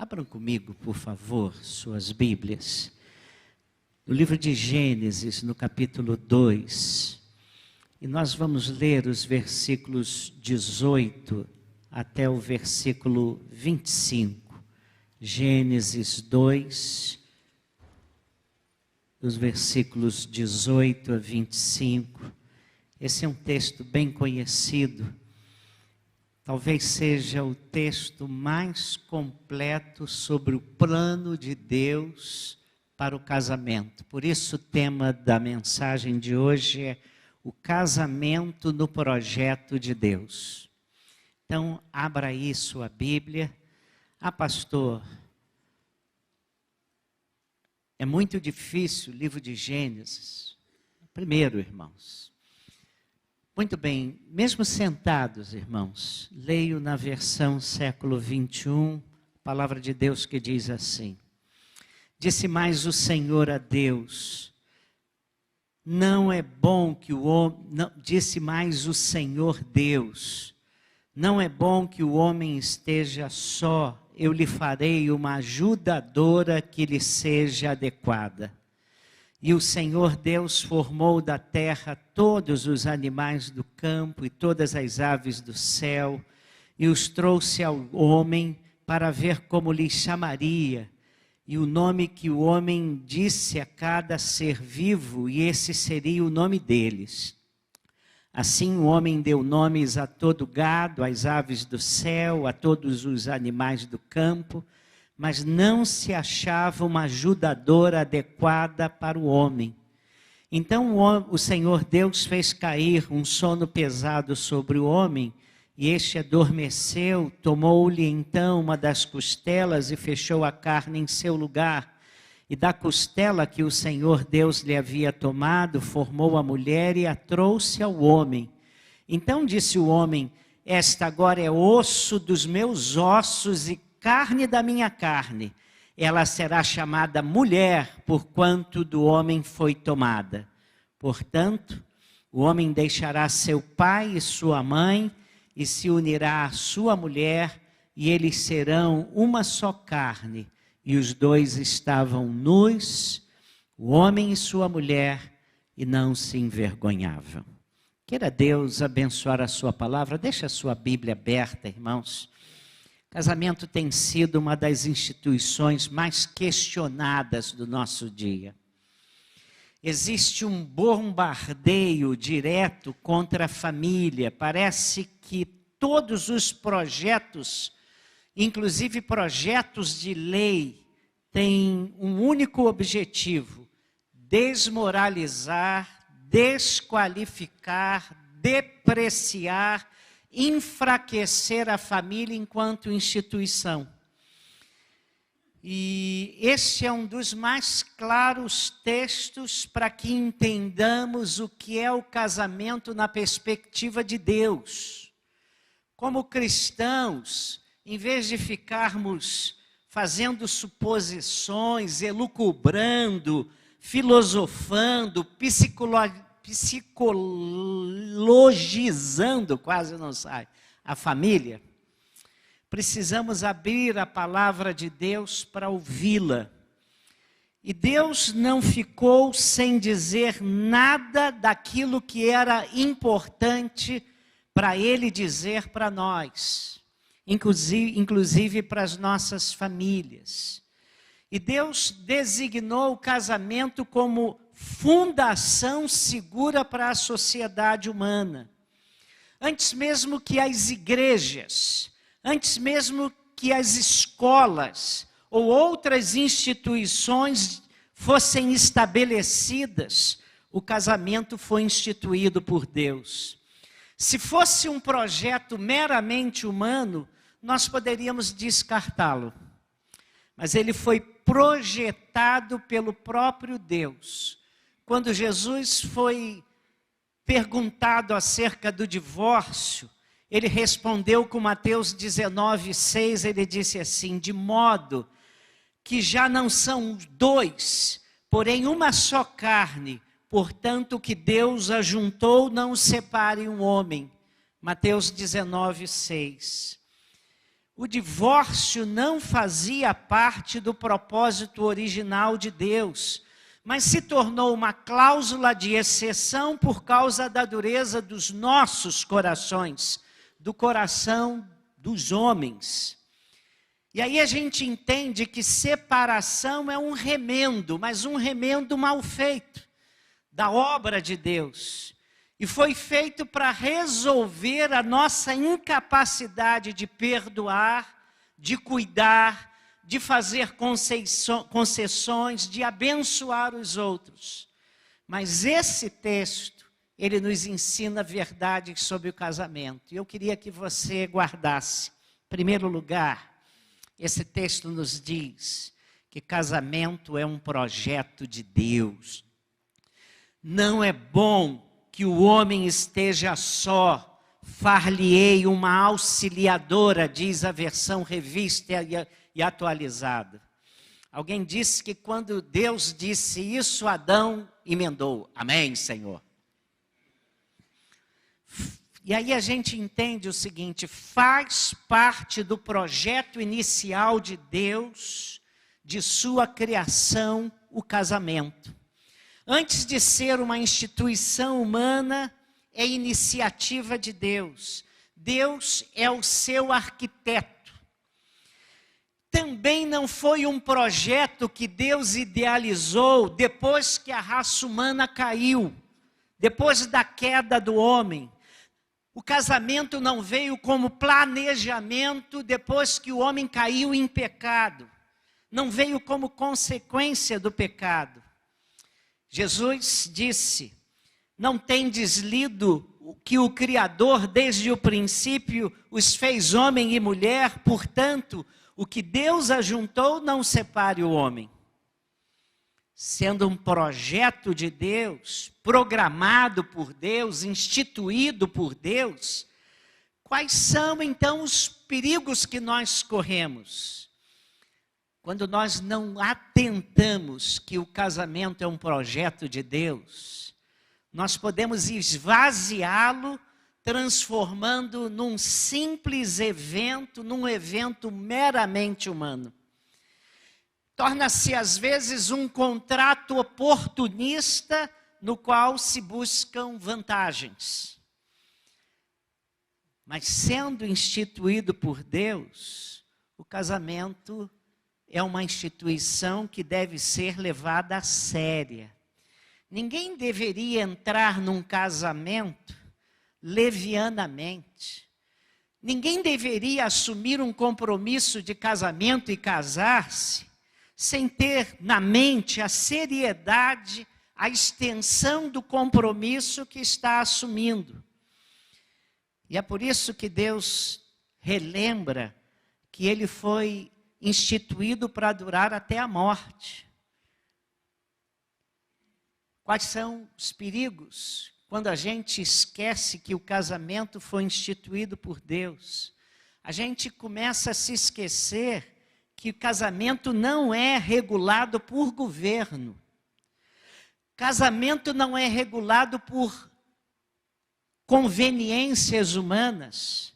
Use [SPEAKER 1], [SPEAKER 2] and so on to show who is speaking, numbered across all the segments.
[SPEAKER 1] Abram comigo, por favor, suas Bíblias. No livro de Gênesis, no capítulo 2. E nós vamos ler os versículos 18 até o versículo 25. Gênesis 2, dos versículos 18 a 25. Esse é um texto bem conhecido. Talvez seja o texto mais completo sobre o plano de Deus para o casamento. Por isso o tema da mensagem de hoje é o casamento no projeto de Deus. Então, abra aí sua Bíblia. Pastor, é muito difícil o livro de Gênesis. Primeiro, irmãos. Muito bem, mesmo sentados, irmãos, leio na versão século 21, a palavra de Deus que diz assim: Disse mais o Senhor a Deus, não é bom que o homem, disse mais o Senhor Deus, não é bom que o homem esteja só, eu lhe farei uma ajudadora que lhe seja adequada. E o Senhor Deus formou da terra todos os animais do campo e todas as aves do céu, e os trouxe ao homem para ver como lhes chamaria, e o nome que o homem disse a cada ser vivo, e esse seria o nome deles. Assim o homem deu nomes a todo gado, às aves do céu, a todos os animais do campo, mas não se achava uma ajudadora adequada para o homem. Então o Senhor Deus fez cair um sono pesado sobre o homem, e este adormeceu, tomou-lhe então uma das costelas e fechou a carne em seu lugar. E da costela que o Senhor Deus lhe havia tomado, formou a mulher e a trouxe ao homem. Então disse o homem: Esta agora é osso dos meus ossos e carne da minha carne, ela será chamada mulher, porquanto do homem foi tomada. Portanto, o homem deixará seu pai e sua mãe, e se unirá à sua mulher, e eles serão uma só carne. E os dois estavam nus, o homem e sua mulher, e não se envergonhavam. Queira Deus abençoar a sua palavra. Deixa a sua Bíblia aberta, irmãos. Casamento tem sido uma das instituições mais questionadas do nosso dia. Existe um bombardeio direto contra a família. Parece que todos os projetos, inclusive projetos de lei, têm um único objetivo: desmoralizar, desqualificar, depreciar, enfraquecer a família enquanto instituição. E esse é um dos mais claros textos para que entendamos o que é o casamento na perspectiva de Deus. Como cristãos, em vez de ficarmos fazendo suposições, elucubrando, filosofando, psicologizando, quase não sai, a família, precisamos abrir a palavra de Deus para ouvi-la. E Deus não ficou sem dizer nada daquilo que era importante para Ele dizer para nós, inclusive para as nossas famílias. E Deus designou o casamento como fundação segura para a sociedade humana. Antes mesmo que as igrejas, antes mesmo que as escolas ou outras instituições fossem estabelecidas, o casamento foi instituído por Deus. Se fosse um projeto meramente humano, nós poderíamos descartá-lo. Mas ele foi projetado pelo próprio Deus. Quando Jesus foi perguntado acerca do divórcio, ele respondeu com Mateus 19:6, ele disse assim: de modo que já não são dois, porém uma só carne, portanto o que Deus ajuntou não o separe um homem. Mateus 19:6. O divórcio não fazia parte do propósito original de Deus, mas se tornou uma cláusula de exceção por causa da dureza dos nossos corações, do coração dos homens. E aí a gente entende que separação é um remendo, mas um remendo mal feito, da obra de Deus. E foi feito para resolver a nossa incapacidade de perdoar, de cuidar, de fazer concessões, de abençoar os outros. Mas esse texto, ele nos ensina verdades sobre o casamento. E eu queria que você guardasse. Em primeiro lugar, esse texto nos diz que casamento é um projeto de Deus. Não é bom que o homem esteja só, far-lhe-ei uma auxiliadora, diz a versão revista e atualizada. Alguém disse que quando Deus disse isso, Adão emendou. Amém, Senhor? E aí a gente entende o seguinte, faz parte do projeto inicial de Deus, de sua criação, o casamento. Antes de ser uma instituição humana, é iniciativa de Deus. Deus é o seu arquiteto. Também não foi um projeto que Deus idealizou depois que a raça humana caiu, depois da queda do homem. O casamento não veio como planejamento depois que o homem caiu em pecado. Não veio como consequência do pecado. Jesus disse, não tendes lido que o Criador desde o princípio os fez homem e mulher, portanto, o que Deus ajuntou não separe o homem. Sendo um projeto de Deus, programado por Deus, instituído por Deus, quais são então os perigos que nós corremos? Quando nós não atentamos que o casamento é um projeto de Deus, nós podemos esvaziá-lo, transformando num simples evento, num evento meramente humano. Torna-se às vezes um contrato oportunista no qual se buscam vantagens. Mas sendo instituído por Deus, o casamento é uma instituição que deve ser levada a séria. Ninguém deveria entrar num casamento levianamente. Ninguém deveria assumir um compromisso de casamento e casar-se sem ter na mente a seriedade, a extensão do compromisso que está assumindo. E é por isso que Deus relembra que ele foi instituído para durar até a morte. Quais são os perigos quando a gente esquece que o casamento foi instituído por Deus? A gente começa a se esquecer que o casamento não é regulado por governo. Casamento não é regulado por conveniências humanas,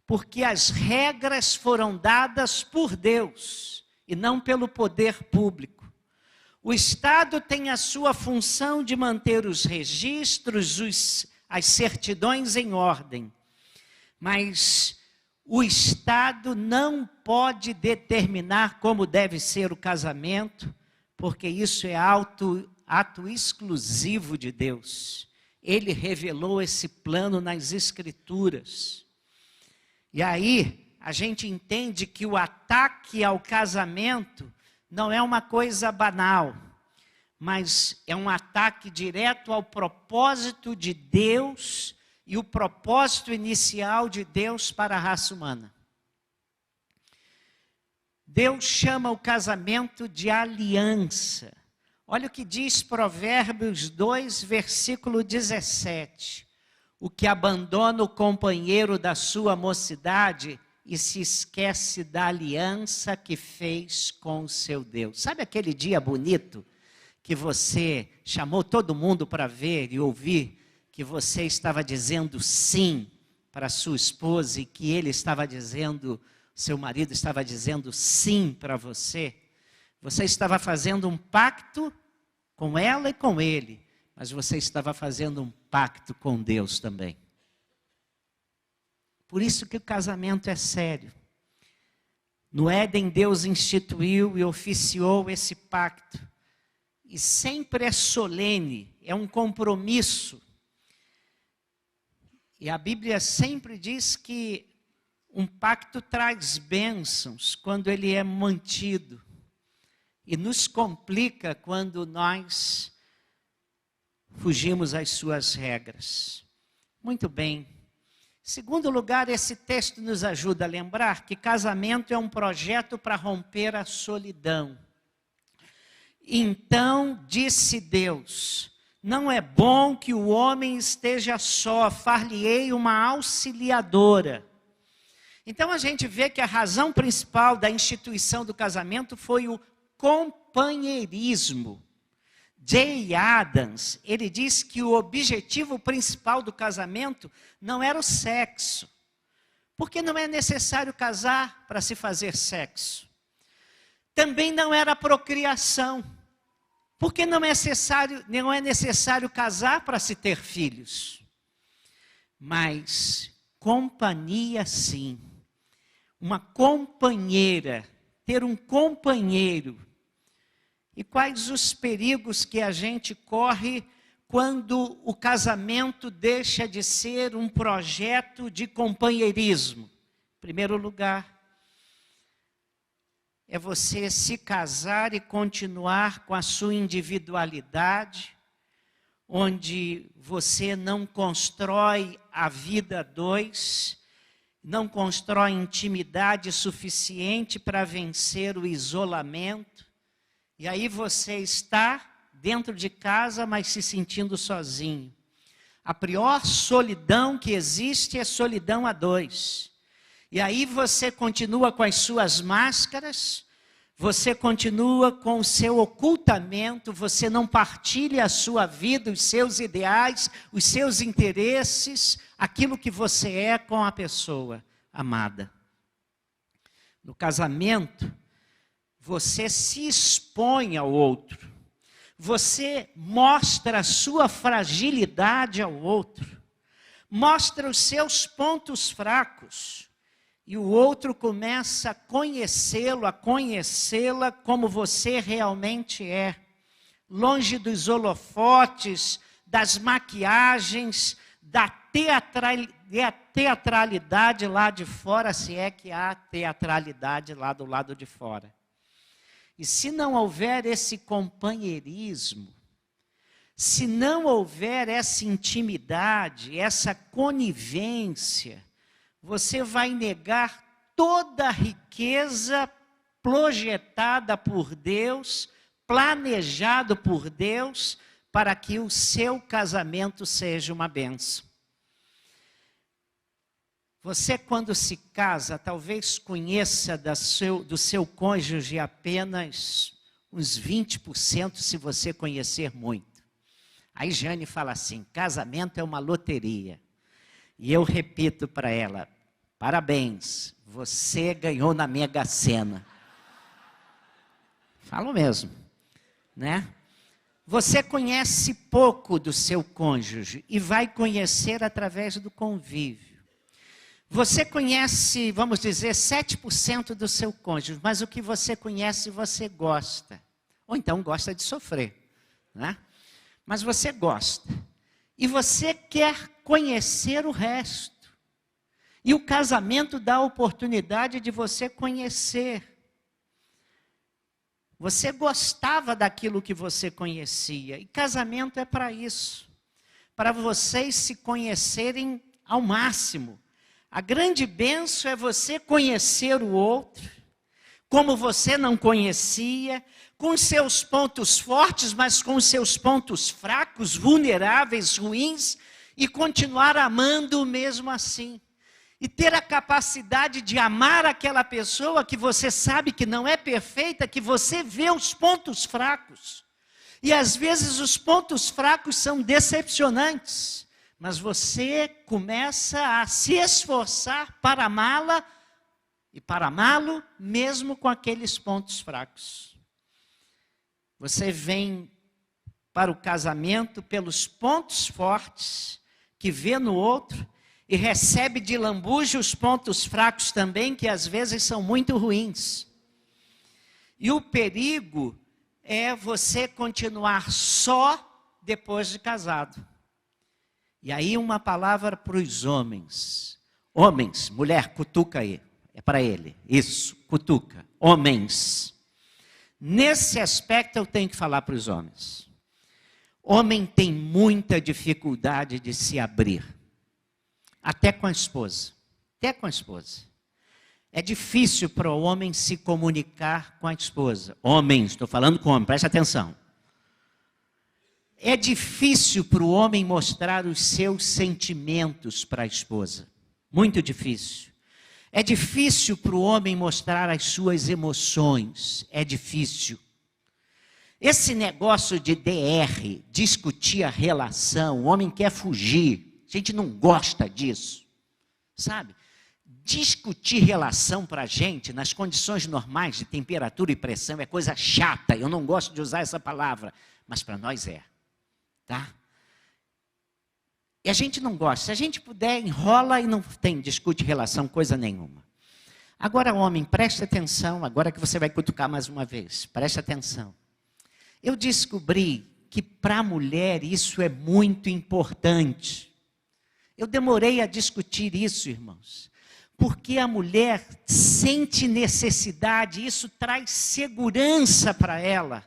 [SPEAKER 1] porque as regras foram dadas por Deus e não pelo poder público. O Estado tem a sua função de manter os registros, as certidões em ordem, mas o Estado não pode determinar como deve ser o casamento, porque isso é ato exclusivo de Deus. Ele revelou esse plano nas Escrituras. E aí, a gente entende que o ataque ao casamento não é uma coisa banal, mas é um ataque direto ao propósito de Deus e o propósito inicial de Deus para a raça humana. Deus chama o casamento de aliança. Olha o que diz Provérbios 2, versículo 17. O que abandona o companheiro da sua mocidade e se esquece da aliança que fez com o seu Deus. Sabe aquele dia bonito que você chamou todo mundo para ver e ouvir que você estava dizendo sim para sua esposa e que ele estava dizendo seu marido estava dizendo sim para você, você estava fazendo um pacto com ela e com ele, mas você estava fazendo um pacto com Deus também. Por isso que o casamento é sério. No Éden, Deus instituiu e oficiou esse pacto. E sempre é solene, é um compromisso. E a Bíblia sempre diz que um pacto traz bênçãos quando ele é mantido. E nos complica quando nós fugimos às suas regras. Muito bem. Em segundo lugar, esse texto nos ajuda a lembrar que casamento é um projeto para romper a solidão. Então disse Deus: não é bom que o homem esteja só, far-lhe-ei uma auxiliadora. Então a gente vê que a razão principal da instituição do casamento foi o companheirismo. J. Adams, ele diz que o objetivo principal do casamento não era o sexo, porque não é necessário casar para se fazer sexo. Também não era a procriação, porque não é necessário casar para se ter filhos. Mas companhia sim, uma companheira, ter um companheiro. E quais os perigos que a gente corre quando o casamento deixa de ser um projeto de companheirismo? Em primeiro lugar, é você se casar e continuar com a sua individualidade, onde você não constrói a vida a dois, não constrói intimidade suficiente para vencer o isolamento. E aí você está dentro de casa, mas se sentindo sozinho. A pior solidão que existe é solidão a dois. E aí você continua com as suas máscaras, você continua com o seu ocultamento, você não partilha a sua vida, os seus ideais, os seus interesses, aquilo que você é com a pessoa amada. No casamento, você se expõe ao outro, você mostra a sua fragilidade ao outro, mostra os seus pontos fracos, e o outro começa a conhecê-lo, a conhecê-la como você realmente é, longe dos holofotes, das maquiagens, da teatralidade lá de fora, se é que há teatralidade lá do lado de fora. E se não houver esse companheirismo, se não houver essa intimidade, essa conivência, você vai negar toda a riqueza projetada por Deus, planejado por Deus, para que o seu casamento seja uma bênção. Você, quando se casa, talvez conheça do seu cônjuge apenas uns 20%, se você conhecer muito. Aí Jane fala assim: casamento é uma loteria. E eu repito para ela: parabéns, você ganhou na Mega Sena. Falo mesmo, né? Você conhece pouco do seu cônjuge e vai conhecer através do convívio. Você conhece, vamos dizer, 7% do seu cônjuge, mas o que você conhece, você gosta. Ou então gosta de sofrer, né? Mas você gosta. E você quer conhecer o resto. E o casamento dá a oportunidade de você conhecer. Você gostava daquilo que você conhecia. E casamento é para isso. Para vocês se conhecerem ao máximo. A grande bênção é você conhecer o outro, como você não conhecia, com seus pontos fortes, mas com seus pontos fracos, vulneráveis, ruins, e continuar amando mesmo assim. E ter a capacidade de amar aquela pessoa que você sabe que não é perfeita, que você vê os pontos fracos. E às vezes os pontos fracos são decepcionantes. Mas você começa a se esforçar para amá-la e para amá-lo mesmo com aqueles pontos fracos. Você vem para o casamento pelos pontos fortes que vê no outro e recebe de lambuja os pontos fracos também, que às vezes são muito ruins. E o perigo é você continuar só depois de casado. E aí uma palavra para os homens. Homens, mulher, cutuca aí. É para ele. Isso, cutuca. Homens. Nesse aspecto eu tenho que falar para os homens. Homem tem muita dificuldade de se abrir. Até com a esposa. Até com a esposa. É difícil para o homem se comunicar com a esposa. Homens, estou falando com homem, preste atenção. É difícil para o homem mostrar os seus sentimentos para a esposa. Muito difícil. É difícil para o homem mostrar as suas emoções. É difícil. Esse negócio de DR, discutir a relação, o homem quer fugir. A gente não gosta disso. Sabe? Discutir relação para a gente, nas condições normais de temperatura e pressão, é coisa chata. Eu não gosto de usar essa palavra, mas para nós é. Tá? E a gente não gosta. Se a gente puder, enrola e não discute relação, coisa nenhuma. Agora, homem, preste atenção, agora que você vai cutucar mais uma vez. Preste atenção. Eu descobri que para a mulher isso é muito importante. Eu demorei a discutir isso, irmãos. Porque a mulher sente necessidade, isso traz segurança para ela,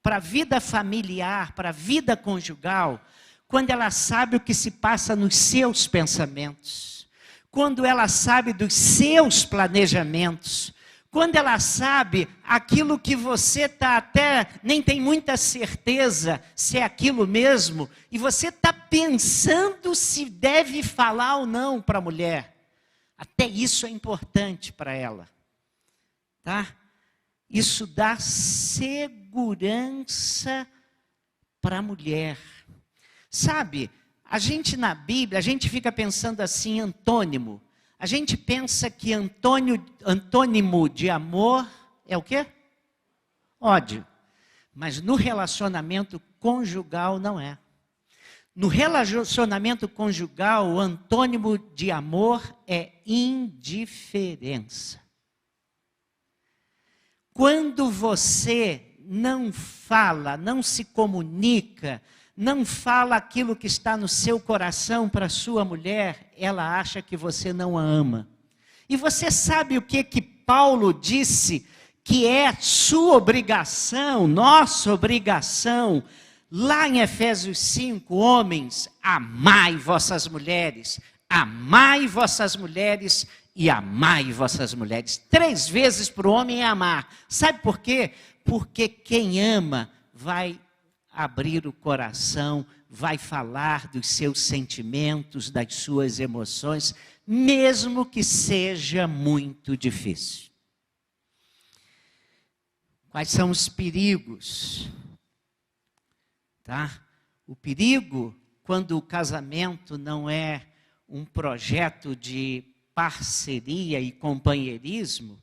[SPEAKER 1] para a vida familiar, para a vida conjugal, quando ela sabe o que se passa nos seus pensamentos, quando ela sabe dos seus planejamentos, quando ela sabe aquilo que você até nem tem muita certeza se é aquilo mesmo, e você está pensando se deve falar ou não para a mulher. Até isso é importante para ela, tá? Isso dá segurança para a mulher. Sabe, a gente na Bíblia, a gente fica pensando assim, antônimo. A gente pensa que antônimo de amor é o quê? Ódio. Mas no relacionamento conjugal não é. No relacionamento conjugal, o antônimo de amor é indiferença. Quando você não fala, não se comunica, não fala aquilo que está no seu coração para a sua mulher, ela acha que você não a ama. E você sabe o que Paulo disse que é sua obrigação, nossa obrigação, lá em Efésios 5, homens, amai vossas mulheres e amai vossas mulheres. 3 vezes para o homem é amar. Sabe por quê? Porque quem ama vai abrir o coração, vai falar dos seus sentimentos, das suas emoções, mesmo que seja muito difícil. Quais são os perigos? Tá? O perigo, quando o casamento não é um projeto de parceria e companheirismo,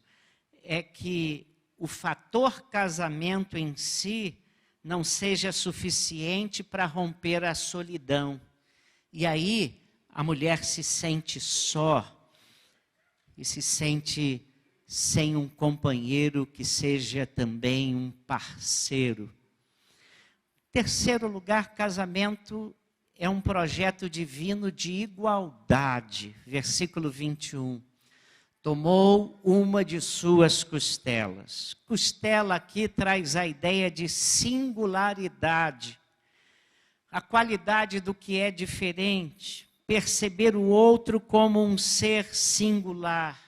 [SPEAKER 1] é que o fator casamento em si não seja suficiente para romper a solidão. E aí a mulher se sente só e se sente sem um companheiro que seja também um parceiro. Terceiro lugar, casamento é um projeto divino de igualdade. Versículo 21. Tomou uma de suas costelas. Costela aqui traz a ideia de singularidade. A qualidade do que é diferente. Perceber o outro como um ser singular.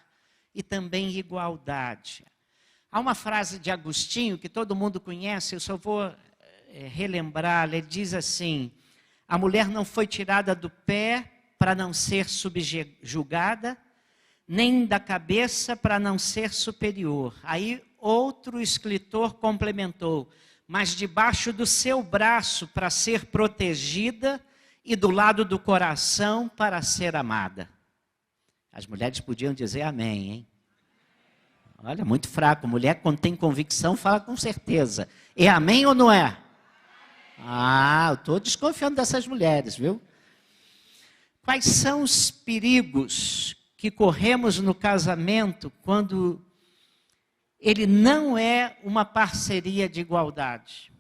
[SPEAKER 1] E também igualdade. Há uma frase de Agostinho que todo mundo conhece, eu só vou relembrar, ele diz assim: a mulher não foi tirada do pé para não ser subjugada, nem da cabeça para não ser superior. Aí outro escritor complementou: mas debaixo do seu braço para ser protegida e do lado do coração para ser amada. As mulheres podiam dizer amém, hein? Olha, muito fraco. Mulher, quando tem convicção, fala com certeza. É amém ou não é? Ah, eu estou desconfiando dessas mulheres, viu? Quais são os perigos que corremos no casamento quando ele não é uma parceria de igualdade?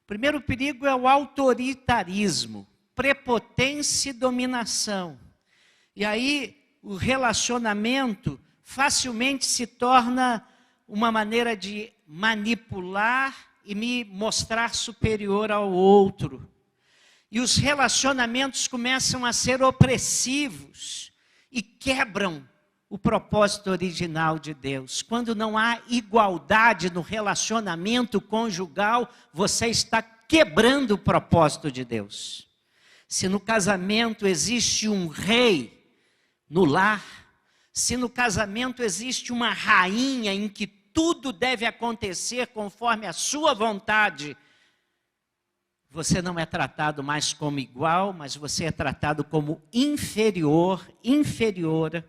[SPEAKER 1] O primeiro perigo é o autoritarismo, prepotência e dominação. E aí o relacionamento facilmente se torna uma maneira de manipular e me mostrar superior ao outro. E os relacionamentos começam a ser opressivos e quebram o propósito original de Deus. Quando não há igualdade no relacionamento conjugal, você está quebrando o propósito de Deus. Se no casamento existe um rei no lar, se no casamento existe uma rainha em que tudo deve acontecer conforme a sua vontade, você não é tratado mais como igual, mas você é tratado como inferior, inferiora.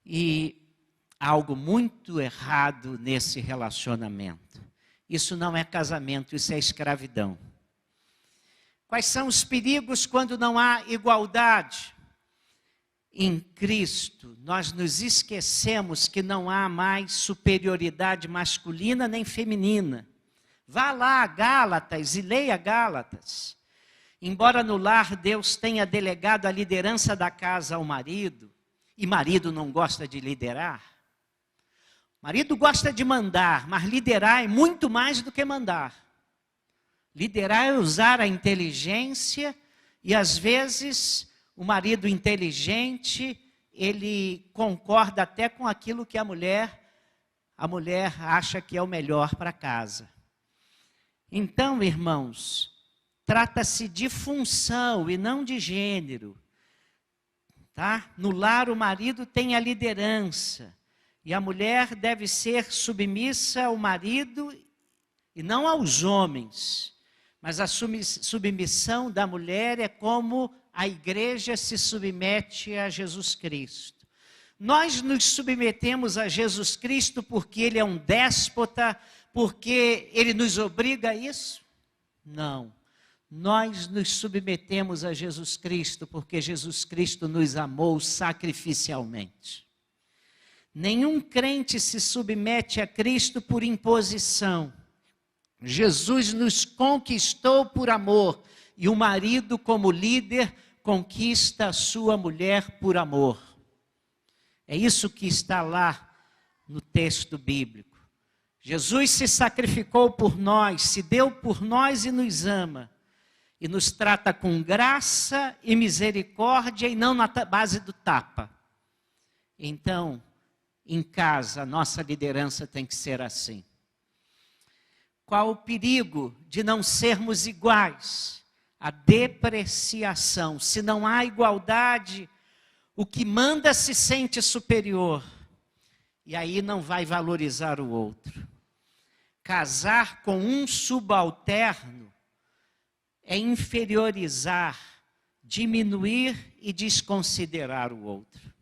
[SPEAKER 1] E há algo muito errado nesse relacionamento. Isso não é casamento, isso é escravidão. Quais são os perigos quando não há igualdade? Em Cristo, nós nos esquecemos que não há mais superioridade masculina nem feminina. Vá lá, Gálatas, e leia Gálatas. Embora no lar Deus tenha delegado a liderança da casa ao marido, e marido não gosta de liderar, marido gosta de mandar, mas liderar é muito mais do que mandar. Liderar é usar a inteligência, e às vezes o marido inteligente, ele concorda até com aquilo que a mulher acha que é o melhor para casa. Então, irmãos, trata-se de função e não de gênero. Tá? No lar o marido tem a liderança e a mulher deve ser submissa ao marido e não aos homens. Mas a submissão da mulher é como a igreja se submete a Jesus Cristo. Nós nos submetemos a Jesus Cristo porque Ele é um déspota, porque Ele nos obriga a isso? Não. Nós nos submetemos a Jesus Cristo porque Jesus Cristo nos amou sacrificialmente. Nenhum crente se submete a Cristo por imposição. Jesus nos conquistou por amor e o marido, como líder, conquista a sua mulher por amor. É isso que está lá no texto bíblico. Jesus se sacrificou por nós, se deu por nós e nos ama. E nos trata com graça e misericórdia e não na base do tapa. Então, em casa, a nossa liderança tem que ser assim. Qual o perigo de não sermos iguais? A depreciação. Se não há igualdade, o que manda se sente superior. E aí não vai valorizar o outro. Casar com um subalterno é inferiorizar, diminuir e desconsiderar o outro.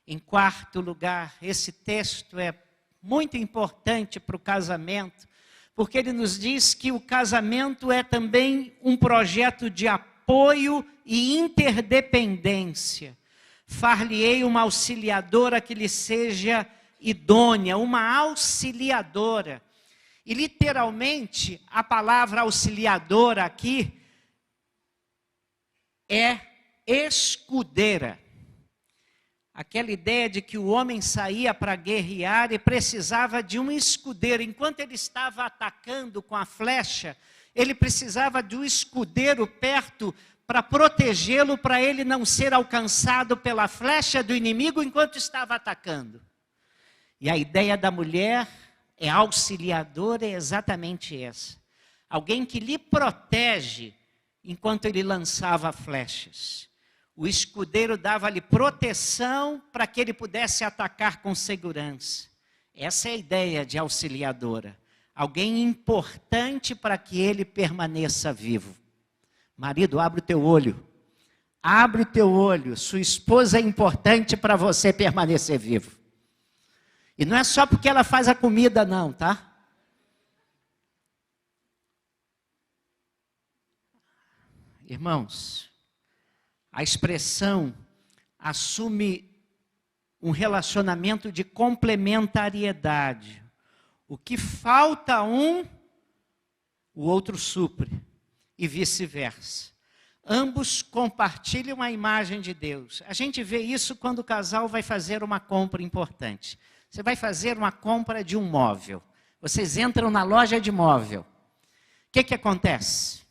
[SPEAKER 1] Em quarto lugar, esse texto é muito importante para o casamento, porque ele nos diz que o casamento é também um projeto de apoio e interdependência. Far-lhe-ei uma auxiliadora que lhe seja idônea, uma auxiliadora. E literalmente, a palavra auxiliadora aqui é escudeira. Aquela ideia de que o homem saía para guerrear e precisava de um escudeiro. Enquanto ele estava atacando com a flecha, ele precisava de um escudeiro perto para protegê-lo, para ele não ser alcançado pela flecha do inimigo enquanto estava atacando. E a ideia da mulher é auxiliadora, é exatamente essa. Alguém que lhe protege enquanto ele lançava flechas. O escudeiro dava-lhe proteção para que ele pudesse atacar com segurança. Essa é a ideia de auxiliadora. Alguém importante para que ele permaneça vivo. Marido, abre o teu olho. Abre o teu olho. Sua esposa é importante para você permanecer vivo. E não é só porque ela faz a comida, não, tá? Irmãos, a expressão assume um relacionamento de complementariedade. O que falta a um, o outro supre, e vice-versa. Ambos compartilham a imagem de Deus. A gente vê isso quando o casal vai fazer uma compra importante. Você vai fazer uma compra de um móvel. Vocês entram na loja de móvel. O que acontece?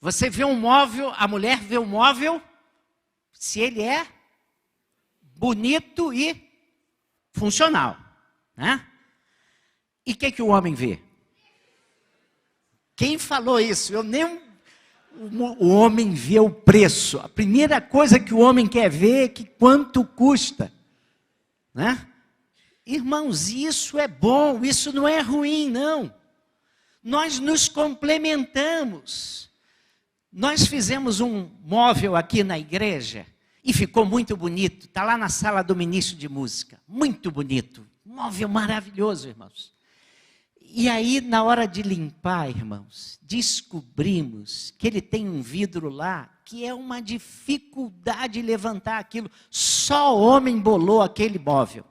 [SPEAKER 1] Você vê um móvel, a mulher vê o móvel, se ele é bonito e funcional, né? E o que o homem vê? Quem falou isso? O homem vê o preço. A primeira coisa que o homem quer ver é que quanto custa, né? Irmãos, isso é bom, isso não é ruim, não. Nós nos complementamos. Nós fizemos um móvel aqui na igreja e ficou muito bonito. Está lá na sala do ministro de música. Muito bonito. Um móvel maravilhoso, irmãos. E aí, na hora de limpar, irmãos, descobrimos que ele tem um vidro lá que é uma dificuldade levantar aquilo. Só o homem bolou aquele móvel.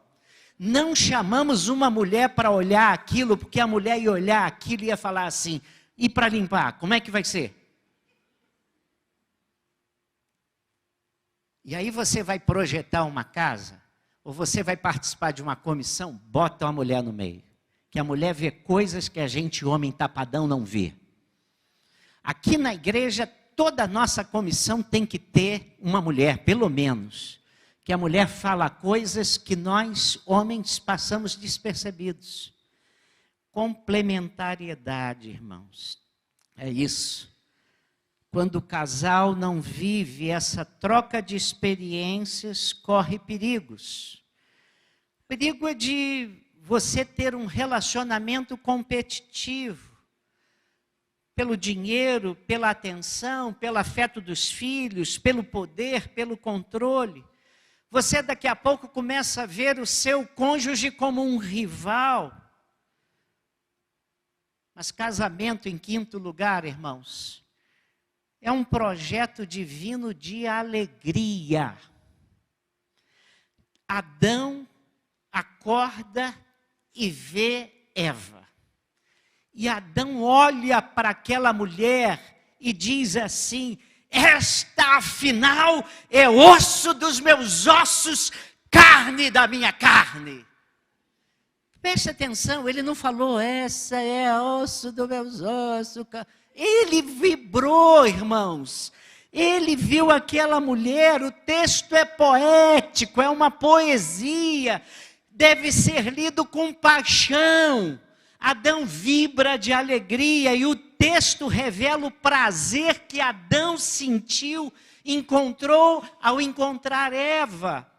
[SPEAKER 1] Não chamamos uma mulher para olhar aquilo, porque a mulher ia olhar aquilo e ia falar assim, e para limpar, como é que vai ser? E aí você vai projetar uma casa, ou você vai participar de uma comissão, bota uma mulher no meio. Que a mulher vê coisas que a gente, homem tapadão, não vê. Aqui na igreja, toda a nossa comissão tem que ter uma mulher, pelo menos. Que a mulher fala coisas que nós, homens, passamos despercebidos. Complementariedade, irmãos. É isso. Quando o casal não vive essa troca de experiências, corre perigos. O perigo é de você ter um relacionamento competitivo. Pelo dinheiro, pela atenção, pelo afeto dos filhos, pelo poder, pelo controle. Você daqui a pouco começa a ver o seu cônjuge como um rival. Mas casamento, em quinto lugar, irmãos, é um projeto divino de alegria. Adão acorda e vê Eva. E Adão olha para aquela mulher e diz assim, esta afinal é osso dos meus ossos, carne da minha carne. Preste atenção, ele não falou, essa é osso dos meus ossos. Ele vibrou, irmãos. Ele viu aquela mulher, o texto é poético, é uma poesia. Deve ser lido com paixão. Adão vibra de alegria e o texto revela o prazer que Adão sentiu, encontrou ao encontrar Eva.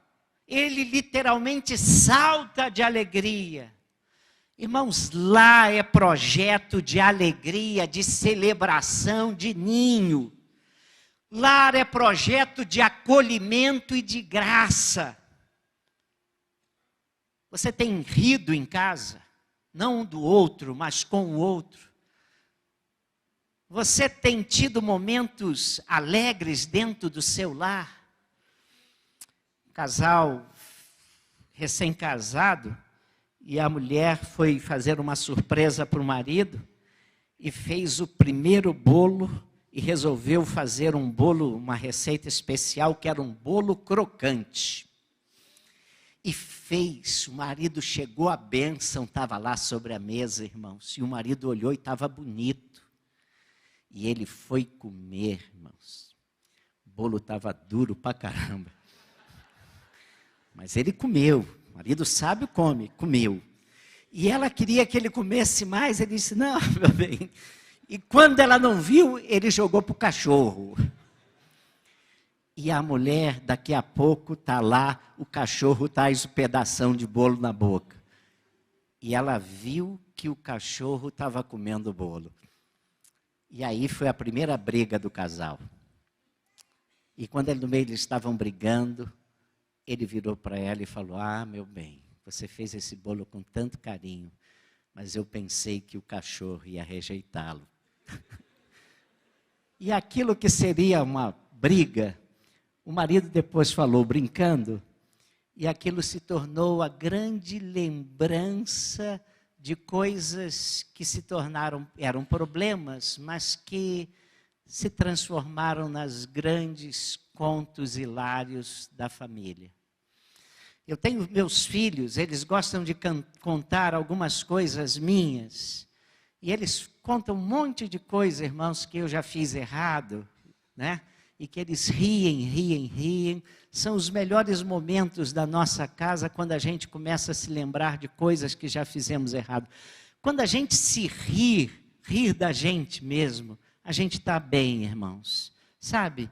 [SPEAKER 1] Ele literalmente salta de alegria. Irmãos, lá é projeto de alegria, de celebração, de ninho. Lá é projeto de acolhimento e de graça. Você tem rido em casa? Não um do outro, mas com o outro. Você tem tido momentos alegres dentro do seu lar? Casal recém-casado, e a mulher foi fazer uma surpresa para o marido, e fez o primeiro bolo, e resolveu fazer um bolo, uma receita especial, que era um bolo crocante. E fez, o marido chegou, a bênção estava lá sobre a mesa, irmãos. E o marido olhou e estava bonito. E ele foi comer, irmãos. O bolo estava duro pra caramba. Mas ele comeu. O marido sábio come, comeu. E ela queria que ele comesse mais. Ele disse, não, meu bem. E quando ela não viu, ele jogou para o cachorro. E a mulher, daqui a pouco, está lá, o cachorro traz um pedação de bolo na boca. E ela viu que o cachorro estava comendo o bolo. E aí foi a primeira briga do casal. E quando no meio eles estavam brigando, ele virou para ela e falou, ah, meu bem, você fez esse bolo com tanto carinho, mas eu pensei que o cachorro ia rejeitá-lo. E aquilo que seria uma briga, o marido depois falou brincando, e aquilo se tornou a grande lembrança de coisas que se tornaram, eram problemas, mas que se transformaram nas grandes contos hilários da família. Eu tenho meus filhos, eles gostam de contar algumas coisas minhas, e eles contam um monte de coisa, irmãos, que eu já fiz errado, né? E que eles riem. São os melhores momentos da nossa casa, quando a gente começa a se lembrar de coisas que já fizemos errado. Quando a gente se rir da gente mesmo, a gente está bem, irmãos. Sabe?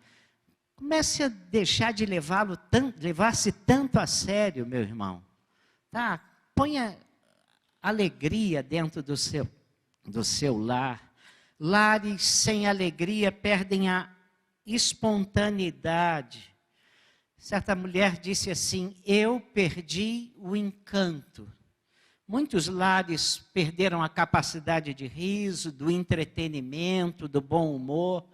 [SPEAKER 1] Comece a deixar de levar-se tanto a sério, meu irmão. Tá? Ponha alegria dentro do seu lar. Lares sem alegria perdem a espontaneidade. Certa mulher disse assim: eu perdi o encanto. Muitos lares perderam a capacidade de riso, do entretenimento, do bom humor.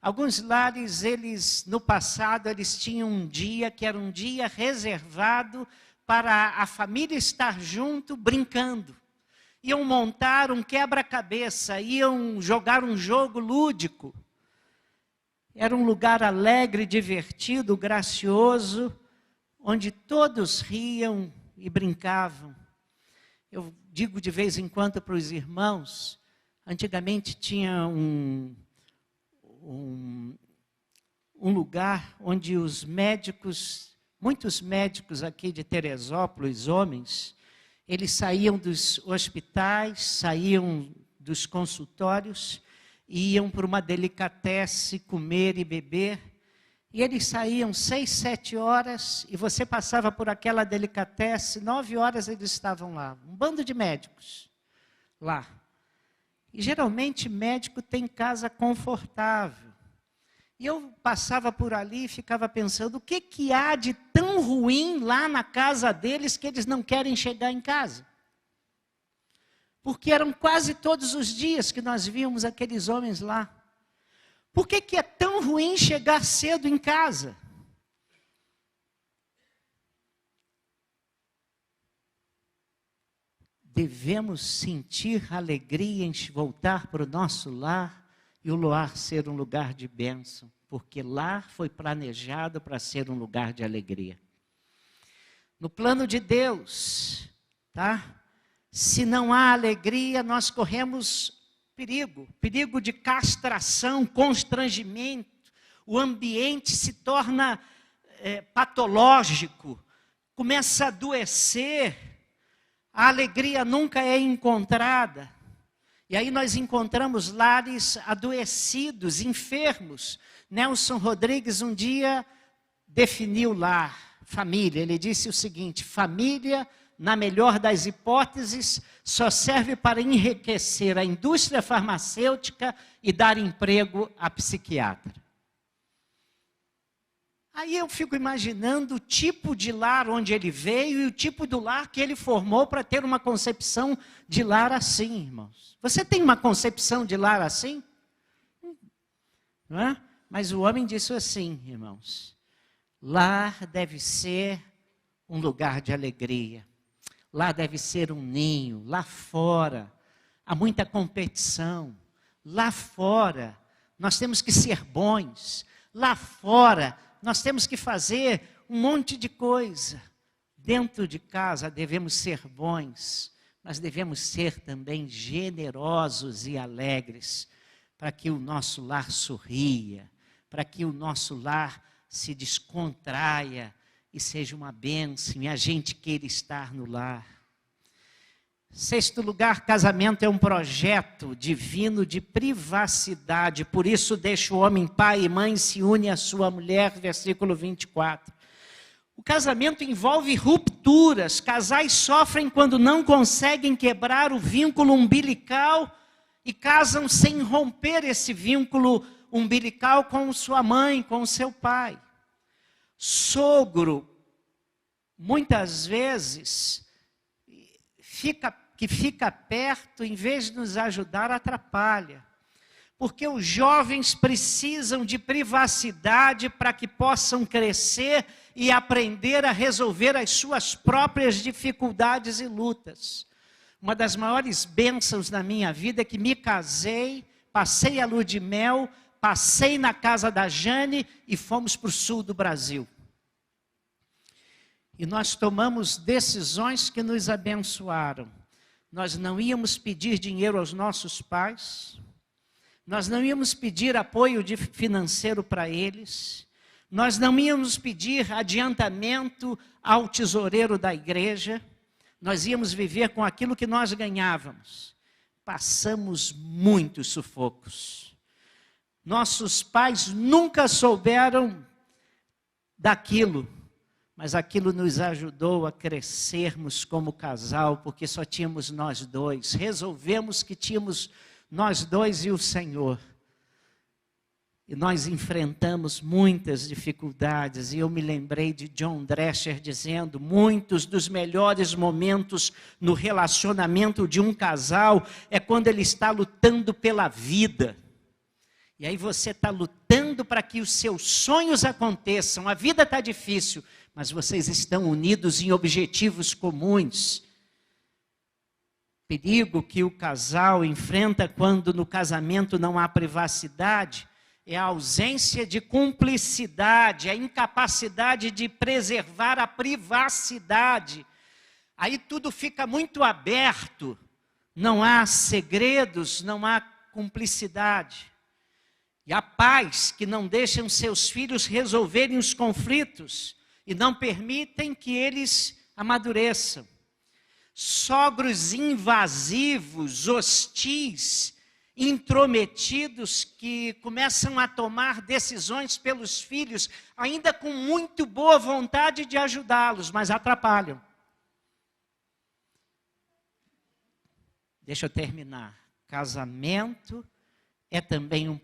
[SPEAKER 1] Alguns lares, no passado, eles tinham um dia que era um dia reservado para a família estar junto, brincando. Iam montar um quebra-cabeça, iam jogar um jogo lúdico. Era um lugar alegre, divertido, gracioso, onde todos riam e brincavam. Eu digo de vez em quando para os irmãos, antigamente tinha um lugar onde os médicos, muitos médicos aqui de Teresópolis, homens, eles saíam dos hospitais, saíam dos consultórios, iam para uma delicatessen comer e beber, e eles saíam 6, 7 horas, e você passava por aquela delicatessen, 9 horas eles estavam lá, um bando de médicos lá. E geralmente médico tem casa confortável. E eu passava por ali e ficava pensando, o que há de tão ruim lá na casa deles que eles não querem chegar em casa? Porque eram quase todos os dias que nós víamos aqueles homens lá. Por que é tão ruim chegar cedo em casa? Devemos sentir alegria em voltar para o nosso lar e o lar ser um lugar de bênção, porque lar foi planejado para ser um lugar de alegria. No plano de Deus, tá? Se não há alegria, nós corremos perigo de castração, constrangimento, o ambiente se torna patológico, começa a adoecer, a alegria nunca é encontrada. E aí nós encontramos lares adoecidos, enfermos. Nelson Rodrigues um dia definiu lar, família. Ele disse o seguinte: família, na melhor das hipóteses, só serve para enriquecer a indústria farmacêutica e dar emprego a psiquiatra. Aí eu fico imaginando o tipo de lar onde ele veio e o tipo do lar que ele formou para ter uma concepção de lar assim, irmãos. Você tem uma concepção de lar assim? Não é? Mas o homem disse assim, irmãos: lar deve ser um lugar de alegria. Lá deve ser um ninho. Lá fora há muita competição. Lá fora nós temos que ser bons. Lá fora nós temos que fazer um monte de coisa. Dentro de casa devemos ser bons, mas devemos ser também generosos e alegres, para que o nosso lar sorria, para que o nosso lar se descontraia e seja uma bênção e a gente queira estar no lar. 6º lugar, casamento é um projeto divino de privacidade, por isso deixa o homem pai e mãe, se une à sua mulher, versículo 24. O casamento envolve rupturas, casais sofrem quando não conseguem quebrar o vínculo umbilical e casam sem romper esse vínculo umbilical com sua mãe, com seu pai. Sogro, muitas vezes, que fica perto, em vez de nos ajudar, atrapalha. Porque os jovens precisam de privacidade para que possam crescer e aprender a resolver as suas próprias dificuldades e lutas. Uma das maiores bênçãos na minha vida é que me casei, passei a lua de mel, passei na casa da Jane e fomos para o sul do Brasil. E nós tomamos decisões que nos abençoaram. Nós não íamos pedir dinheiro aos nossos pais, nós não íamos pedir apoio financeiro para eles, nós não íamos pedir adiantamento ao tesoureiro da igreja, nós íamos viver com aquilo que nós ganhávamos. Passamos muitos sufocos. Nossos pais nunca souberam daquilo, mas aquilo nos ajudou a crescermos como casal, porque só tínhamos nós dois. Resolvemos que tínhamos nós dois e o Senhor. E nós enfrentamos muitas dificuldades. E eu me lembrei de John Drescher dizendo: muitos dos melhores momentos no relacionamento de um casal é quando ele está lutando pela vida. E aí você está lutando para que os seus sonhos aconteçam. A vida está difícil, mas vocês estão unidos em objetivos comuns. Perigo que o casal enfrenta quando no casamento não há privacidade é a ausência de cumplicidade, a incapacidade de preservar a privacidade. Aí tudo fica muito aberto, não há segredos, não há cumplicidade. E há pais que não deixam seus filhos resolverem os conflitos e não permitem que eles amadureçam. Sogros invasivos, hostis, intrometidos, que começam a tomar decisões pelos filhos, ainda com muito boa vontade de ajudá-los, mas atrapalham. Deixa eu terminar. Casamento é também um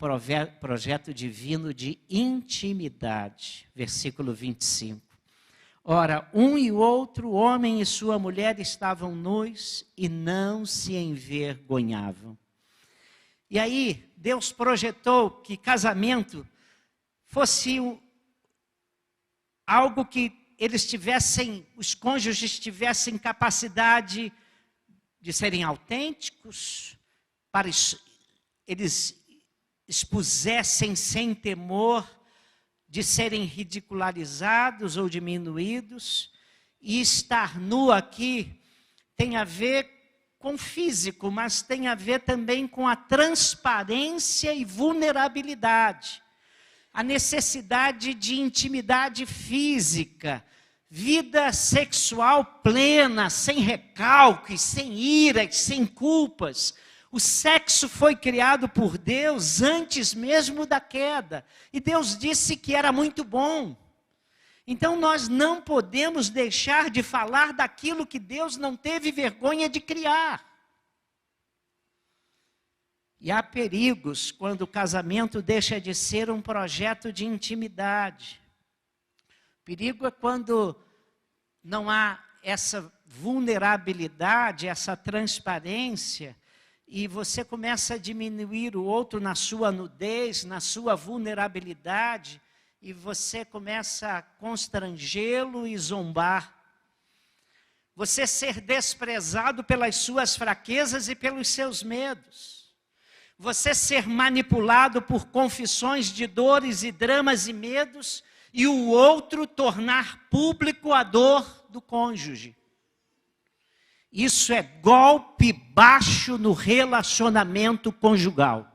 [SPEAKER 1] projeto divino de intimidade. Versículo 25. Ora, um e o outro, o homem e sua mulher, estavam nus e não se envergonhavam. E aí, Deus projetou que casamento fosse algo que os cônjuges tivessem capacidade de serem autênticos, para eles expusessem sem temor de serem ridicularizados ou diminuídos. E estar nu aqui tem a ver com físico, mas tem a ver também com a transparência e vulnerabilidade. A necessidade de intimidade física, vida sexual plena, sem recalques, sem iras, sem culpas. O sexo foi criado por Deus antes mesmo da queda. E Deus disse que era muito bom. Então nós não podemos deixar de falar daquilo que Deus não teve vergonha de criar. E há perigos quando o casamento deixa de ser um projeto de intimidade. Perigo é quando não há essa vulnerabilidade, essa transparência, e você começa a diminuir o outro na sua nudez, na sua vulnerabilidade, e você começa a constrangê-lo e zombar. Você ser desprezado pelas suas fraquezas e pelos seus medos. Você ser manipulado por confissões de dores e dramas e medos, e o outro tornar público a dor do cônjuge. Isso é golpe baixo no relacionamento conjugal.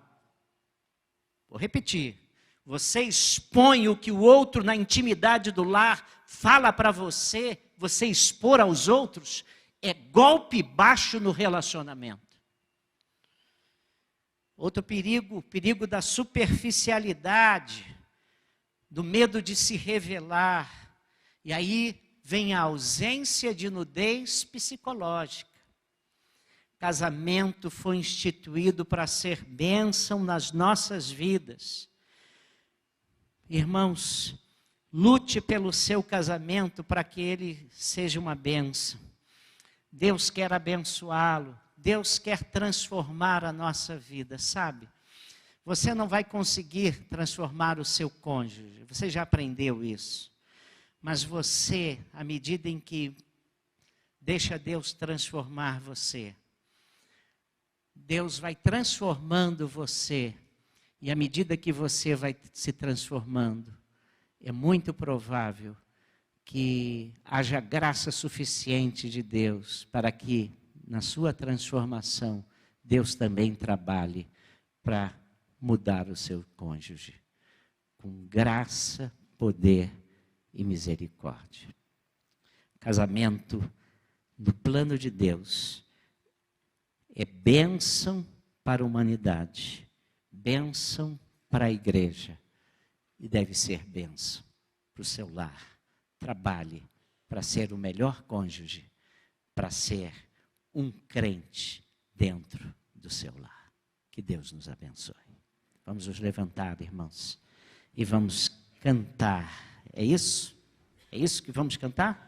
[SPEAKER 1] Vou repetir. Você expõe o que o outro na intimidade do lar fala para você, você expor aos outros, é golpe baixo no relacionamento. Outro perigo, o perigo da superficialidade, do medo de se revelar. E aí vem a ausência de nudez psicológica. Casamento foi instituído para ser bênção nas nossas vidas. Irmãos, lute pelo seu casamento para que ele seja uma bênção. Deus quer abençoá-lo. Deus quer transformar a nossa vida, sabe? Você não vai conseguir transformar o seu cônjuge. Você já aprendeu isso. Mas você, à medida em que deixa Deus transformar você, Deus vai transformando você. E à medida que você vai se transformando, é muito provável que haja graça suficiente de Deus para que, na sua transformação, Deus também trabalhe para mudar o seu cônjuge. Com graça, poder e misericórdia. Casamento, no plano de Deus, é bênção para a humanidade, bênção para a igreja e deve ser bênção para o seu lar. Trabalhe para ser o melhor cônjuge, para ser um crente dentro do seu lar. Que Deus nos abençoe. Vamos nos levantar, irmãos, e vamos cantar. É isso? É isso que vamos cantar?